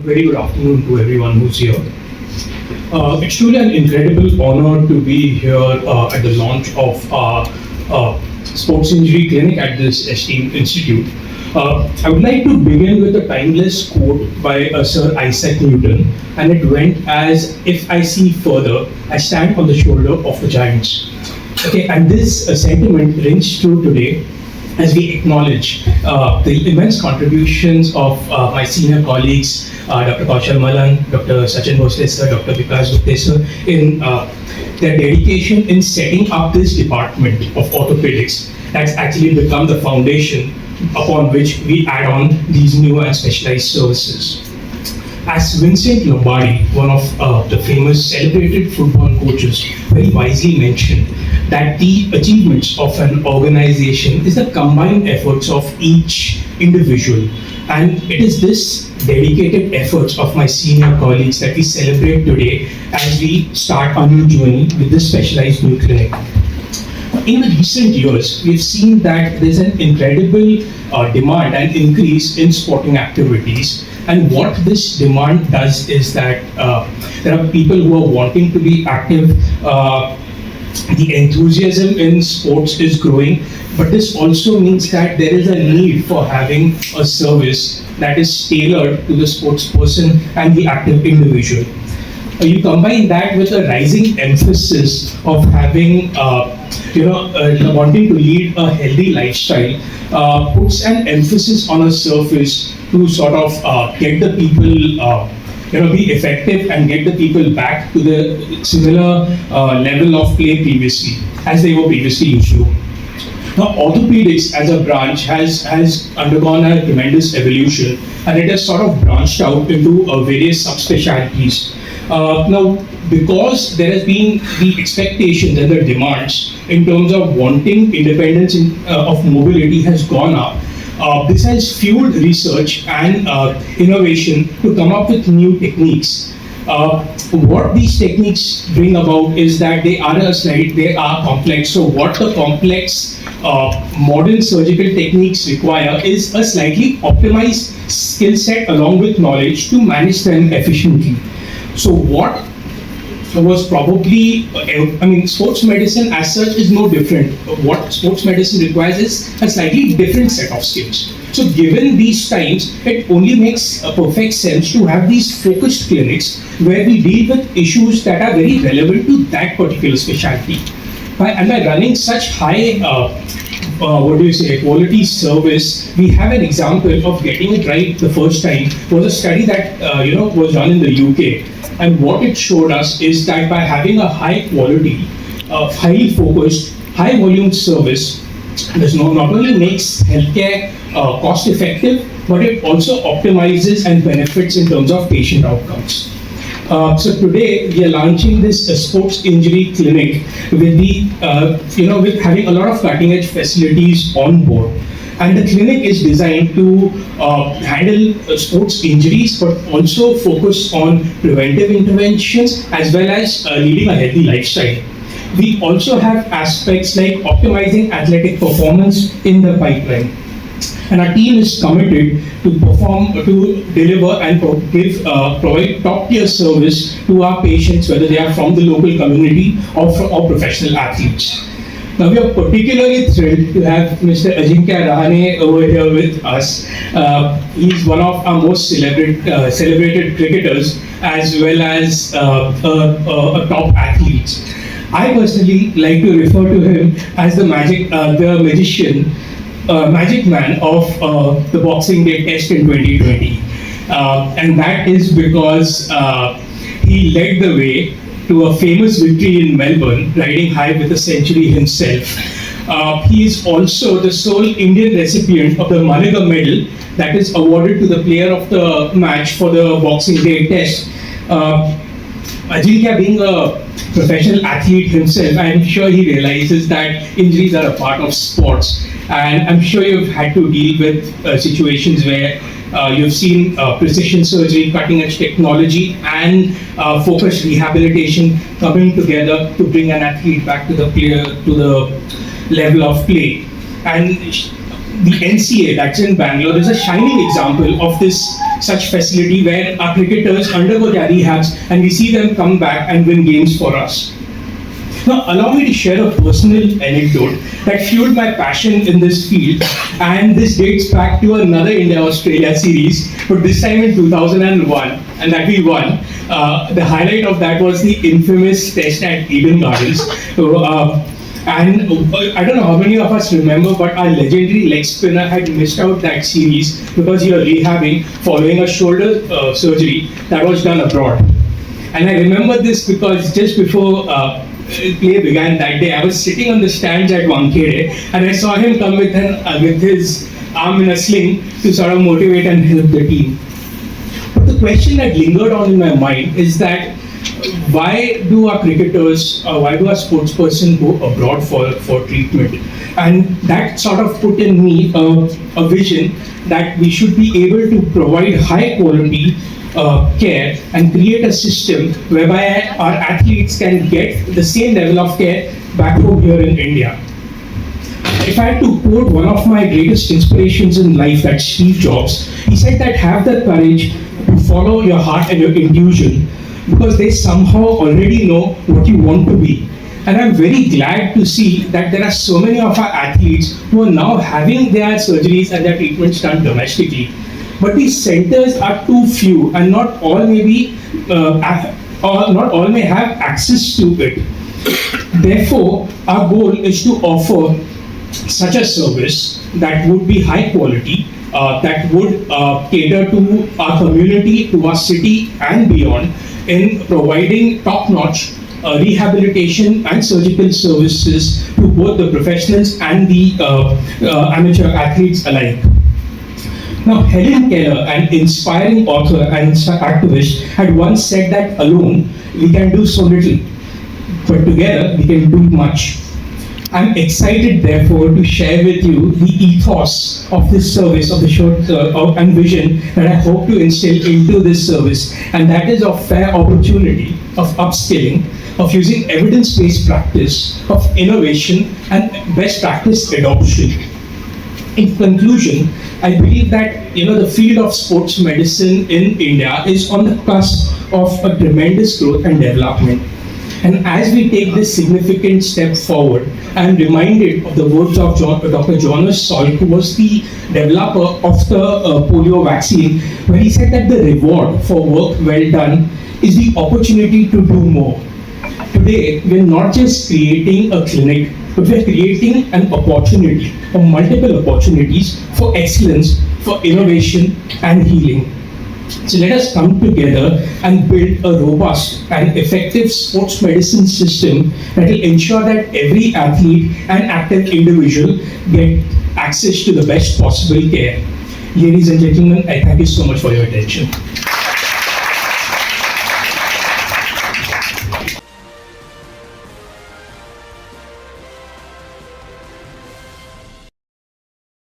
Very good afternoon to everyone who's here. It's truly an incredible honor to be here at the launch of our sports injury clinic at this esteemed institute. I would like to begin with a timeless quote by Sir Isaac Newton, and it went as, "If I see further, I stand on the shoulder of the giants." Okay, and this sentiment rings true today as we acknowledge the immense contributions of my senior colleagues, Dr. Kaushal Malan, Dr. Sachin Bhosle sir, Dr. Vikas Gupte sir, in their dedication in setting up this department of orthopedics that's actually become the foundation upon which we add on these new and specialized services. As Vincent Lombardi, one of the famous celebrated football coaches, very wisely mentioned, that the achievements of an organization is the combined efforts of each individual. And it is this dedicated efforts of my senior colleagues that we celebrate today as we start our new journey with this specialized new clinic. In the recent years, we've seen that there's an incredible demand and increase in sporting activities. And what this demand does is that there are people who are wanting to be active. The enthusiasm in sports is growing, but this also means that there is a need for having a service that is tailored to the sports person and the active individual. You combine that with a rising emphasis of having, wanting to lead a healthy lifestyle, puts an emphasis on a surface to sort of get the people, be effective and get the people back to the similar level of play previously, as they were previously used to. Now, orthopedics as a branch has undergone a tremendous evolution, and it has sort of branched out into various subspecialties. Now, because there has been the expectations and the demands in terms of wanting independence of mobility has gone up. This has fueled research and innovation to come up with new techniques. What these techniques bring about is that they are complex. So what the complex modern surgical techniques require is a slightly optimized skill set along with knowledge to manage them efficiently. So what was probably, sports medicine as such is no different. What sports medicine requires is a slightly different set of skills. So given these times, it only makes a perfect sense to have these focused clinics where we deal with issues that are very relevant to that particular specialty. By running such high quality service, we have an example of getting it right the first time. Was a study that was done in the UK, and what it showed us is that by having a high quality, highly focused, high volume service, this not only makes healthcare cost effective, but it also optimizes and benefits in terms of patient outcomes. So today we are launching this sports injury clinic with with having a lot of cutting edge facilities on board. And the clinic is designed to handle sports injuries, but also focus on preventive interventions as well as leading a healthy lifestyle. We also have aspects like optimizing athletic performance in the pipeline. And our team is committed to deliver and provide top-tier service to our patients, whether they are from the local community or professional athletes. Now, we are particularly thrilled to have Mr. Ajinkya Rahane over here with us. He's one of our most celebrated cricketers, as well as a top athlete. I personally like to refer to him as the magic man of the Boxing Day Test in 2020. And that is because he led the way to a famous victory in Melbourne, riding high with a century himself. He is also the sole Indian recipient of the Mulund medal that is awarded to the player of the match for the Boxing Day Test. Ajinkya, being a professional athlete himself, I'm sure he realizes that injuries are a part of sports. And I'm sure you've had to deal with situations where you've seen precision surgery, cutting edge technology, and focused rehabilitation coming together to bring an athlete back to the level of play. And the NCA, that's in Bangalore, is a shining example of this such facility where our cricketers undergo their rehabs and we see them come back and win games for us. Now, allow me to share a personal anecdote that fueled my passion in this field, and this dates back to another India-Australia series, but this time in 2001, and that we won. The highlight of that was the infamous test at Eden Gardens. And I don't know how many of us remember, but our legendary leg spinner had missed out that series because he was rehabbing following a shoulder surgery that was done abroad. And I remember this because just before play began that day, I was sitting on the stands at Wankhede and I saw him come with his arm in a sling to sort of motivate and help the team. But the question that lingered on in my mind is that why do our cricketers, why do our sportsperson go abroad for treatment? And that sort of put in me a vision that we should be able to provide high quality care and create a system whereby our athletes can get the same level of care back home here in India. If I had to quote one of my greatest inspirations in life, that's Steve Jobs, he said that have the courage to follow your heart and your intuition because they somehow already know what you want to be. And I'm very glad to see that there are so many of our athletes who are now having their surgeries and their treatments done domestically. But these centers are too few, and not all may have access to it. Therefore, our goal is to offer such a service that would be high quality, that would cater to our community, to our city and beyond, in providing top-notch rehabilitation and surgical services to both the professionals and the amateur athletes alike. Now, Helen Keller, an inspiring author and activist, had once said that alone we can do so little, but together we can do much. I'm excited, therefore, to share with you the ethos of this service, of the short and vision that I hope to instill into this service, and that is of fair opportunity, of upskilling, of using evidence-based practice, of innovation, and best practice adoption. In conclusion, I believe that the field of sports medicine in India is on the cusp of a tremendous growth and development. And as we take this significant step forward, I am reminded of the words of Dr. Jonas Salk, who was the developer of the polio vaccine, where he said that the reward for work well done is the opportunity to do more. Today, we're not just creating a clinic, but we're creating an opportunity, or multiple opportunities for excellence, for innovation and healing. So let us come together and build a robust and effective sports medicine system that will ensure that every athlete and active individual get access to the best possible care. Ladies and gentlemen, I thank you so much for your attention.